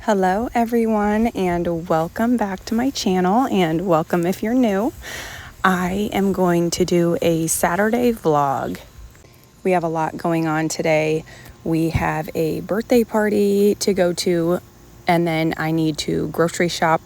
Hello everyone, and welcome back to my channel, and welcome if you're new. I am going to do a Saturday vlog. We have a lot going on today. We have a birthday party to go to, and then I need to grocery shop,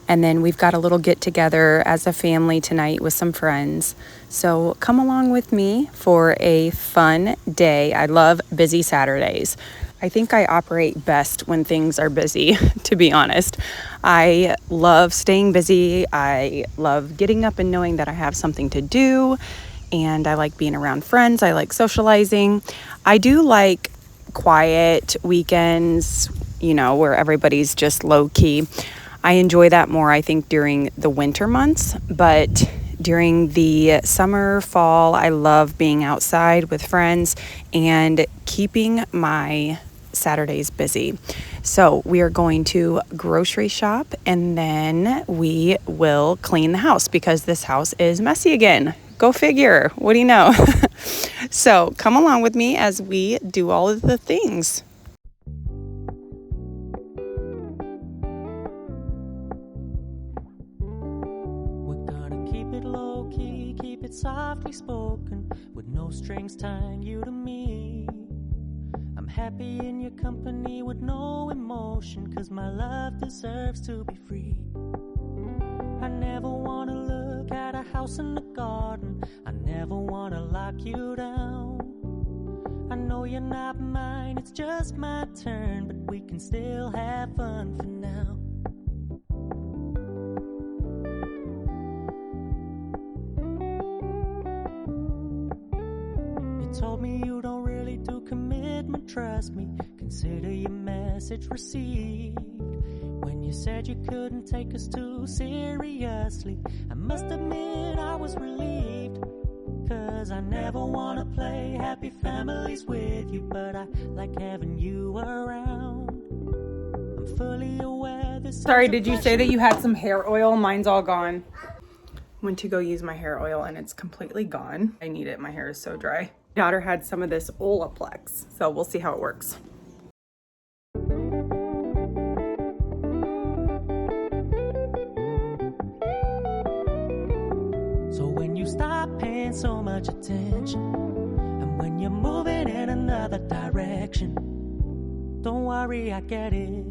and then we've got a little get together as a family tonight with some friends. So come along with me for a fun day. I love busy Saturdays. I think I operate best when things are busy, to be honest. I love staying busy. I love getting up and knowing that I have something to do. And I like being around friends. I like socializing. I do like quiet weekends, where everybody's just low key. I enjoy that more, I think, during the winter months. But during the summer, fall, I love being outside with friends and keeping my Saturdays busy. So we are going to grocery shop, and then we will clean the house because this house is messy again. Go figure. What do you know? So come along with me as we do all of the things. We're gonna keep it low key, keep it softly spoken, with no strings tying you to me. I'm happy in your company with no emotion, 'cause my love deserves to be free. I never wanna look at a house in the garden. I never wanna lock you down. I know you're not mine, it's just my turn, but we can still have fun for now. You told me you don't really do commitment, trust me. Consider your message received. When you said you couldn't take us too seriously, I must admit I was relieved. 'Cause I never wanna play happy families with you, but I like having you around. I'm fully aware this. Sorry, did you say that you had some hair oil? Mine's all gone. Went to go use my hair oil and it's completely gone. I need it. My hair is so dry. My daughter had some of this Olaplex, so we'll see how it works. So when you stop paying so much attention, and when you're moving in another direction, don't worry, I get it.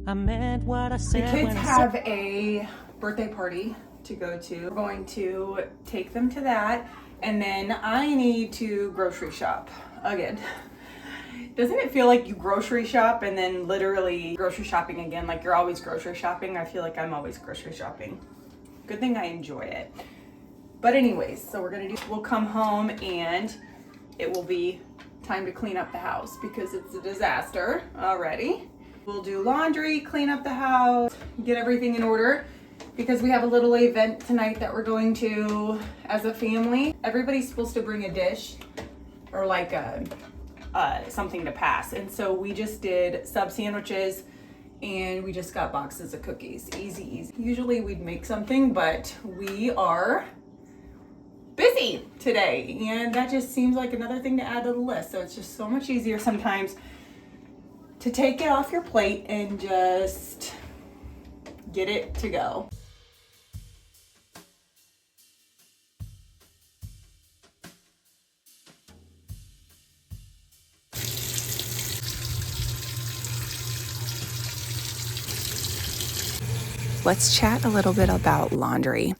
I meant what I said. The kids when I have a birthday party to go to. We're going to take them to that, and then I need to grocery shop again. Doesn't it feel like you grocery shop and then literally grocery shopping again? Like you're always grocery shopping. I feel like I'm always grocery shopping. Good thing I enjoy it. But anyways, so we'll come home and it will be time to clean up the house because it's a disaster already. We'll do laundry, clean up the house, get everything in order because we have a little event tonight that we're going to as a family. Everybody's supposed to bring a dish or like something to pass. And so we just did sub sandwiches and we just got boxes of cookies. Easy. Usually we'd make something, but we are busy today. And that just seems like another thing to add to the list. So it's just so much easier sometimes to take it off your plate and just get it to go. Let's chat a little bit about laundry.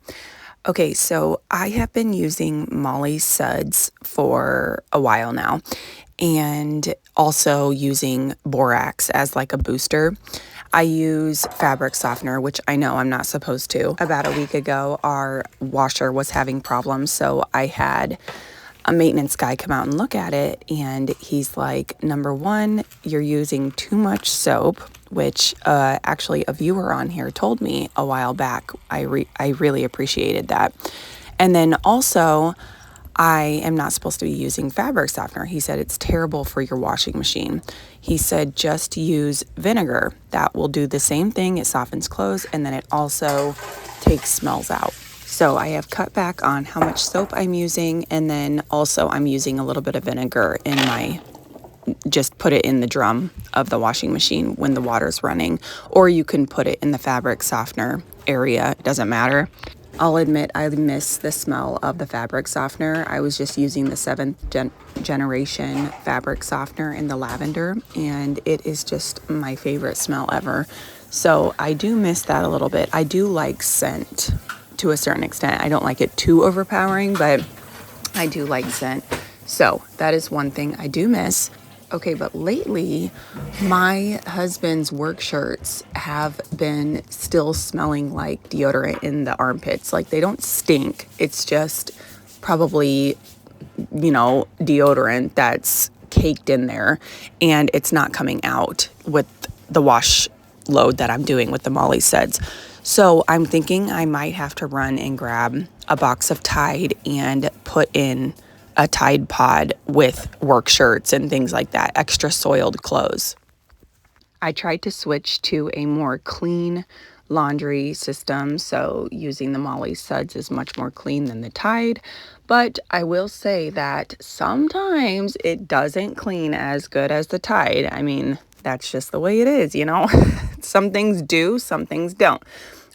Okay, so I have been using Molly Suds for a while now and also using borax as like a booster. I use fabric softener, which I know I'm not supposed to. About a week ago, our washer was having problems, so I had a maintenance guy come out and look at it, and he's like, number one, you're using too much soap, which actually a viewer on here told me a while back. I really appreciated that. And then also, I am not supposed to be using fabric softener. He said it's terrible for your washing machine. He said just use vinegar. That will do the same thing. It softens clothes, and then it also takes smells out. So I have cut back on how much soap I'm using, and then also I'm using a little bit of vinegar in my just put it in the drum of the washing machine when the water's running, or you can put it in the fabric softener area. It doesn't matter. I'll admit I miss the smell of the fabric softener. I was just using the seventh generation fabric softener in the lavender, and it is just my favorite smell ever. So I do miss that a little bit. I do like scent to a certain extent. I don't like it too overpowering, but I do like scent. So that is one thing I do miss. Okay, but lately, my husband's work shirts have been still smelling like deodorant in the armpits. Like, they don't stink. It's just probably, deodorant that's caked in there, and it's not coming out with the wash load that I'm doing with the Molly Suds. So I'm thinking I might have to run and grab a box of Tide and put in a Tide pod with work shirts and things like that, extra soiled clothes. I tried to switch to a more clean laundry system, so using the Molly Suds is much more clean than the Tide, but I will say that sometimes it doesn't clean as good as the Tide. I mean, that's just the way it is, Some things do, some things don't.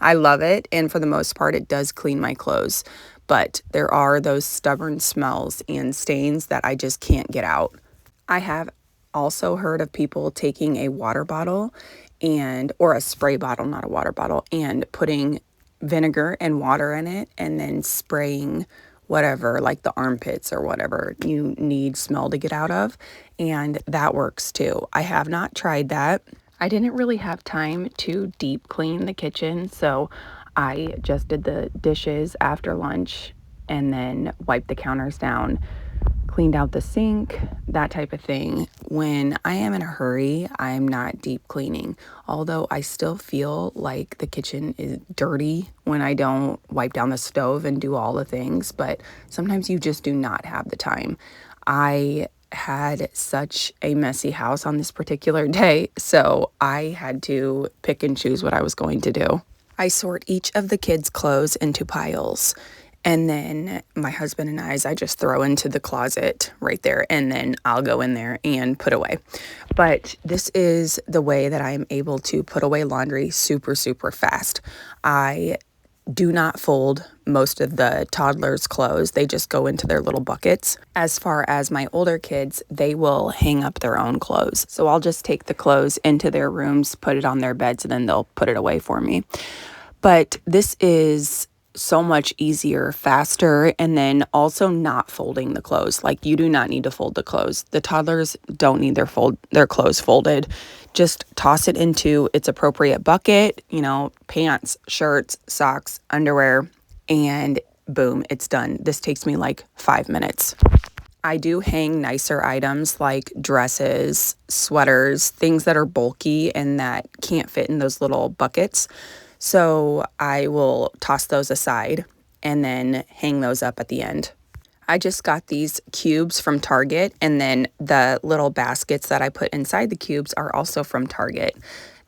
I love it, and for the most part, it does clean my clothes. But there are those stubborn smells and stains that I just can't get out. I have also heard of people taking a water bottle or a spray bottle, not a water bottle, and putting vinegar and water in it and then spraying whatever, like the armpits or whatever you need smell to get out of. And that works too. I have not tried that. I didn't really have time to deep clean the kitchen, so I just did the dishes after lunch and then wiped the counters down, cleaned out the sink, that type of thing. When I am in a hurry, I'm not deep cleaning, although I still feel like the kitchen is dirty when I don't wipe down the stove and do all the things, but sometimes you just do not have the time. I had such a messy house on this particular day, so I had to pick and choose what I was going to do. I sort each of the kids' clothes into piles, and then my husband and I just throw into the closet right there, and then I'll go in there and put away. But this is the way that I am able to put away laundry super, super fast. I do not fold most of the toddlers' clothes. They just go into their little buckets. As far as my older kids, they will hang up their own clothes. So I'll just take the clothes into their rooms, put it on their beds, and then they'll put it away for me. But this is so much easier, faster, and then also not folding the clothes. Like, you do not need to fold the clothes. The toddlers don't need their clothes folded. Just toss it into its appropriate bucket, pants, shirts, socks, underwear, and boom, it's done. This takes me like 5 minutes. I do hang nicer items like dresses, sweaters, things that are bulky and that can't fit in those little buckets. So I will toss those aside and then hang those up at the end. I just got these cubes from Target, and then the little baskets that I put inside the cubes are also from Target.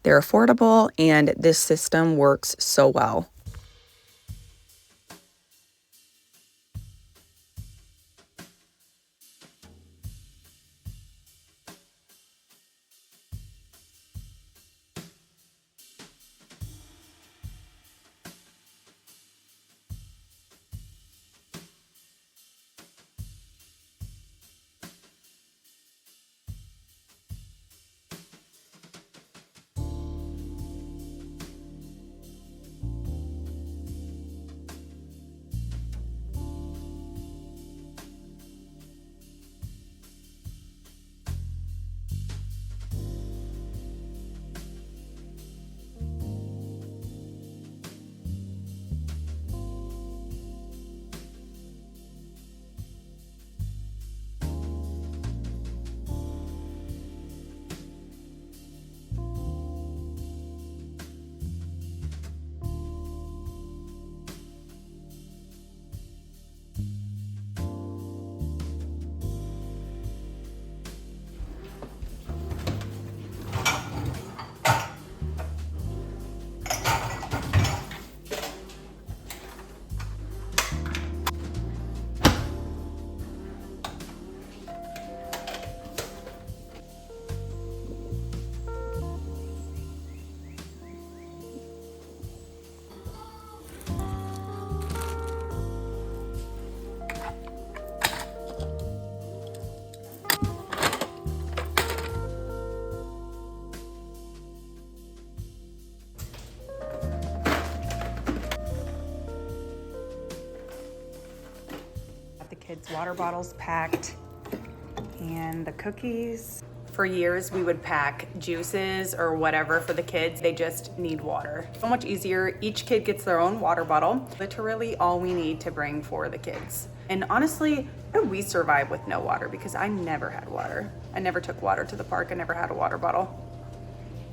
They're affordable, and this system works so well. kids' water bottles packed and the cookies. For years, we would pack juices or whatever for the kids. They just need water. So much easier. Each kid gets their own water bottle. Literally all we need to bring for the kids. And honestly, we survive with no water because I never had water. I never took water to the park. I never had a water bottle.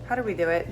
How do we do it?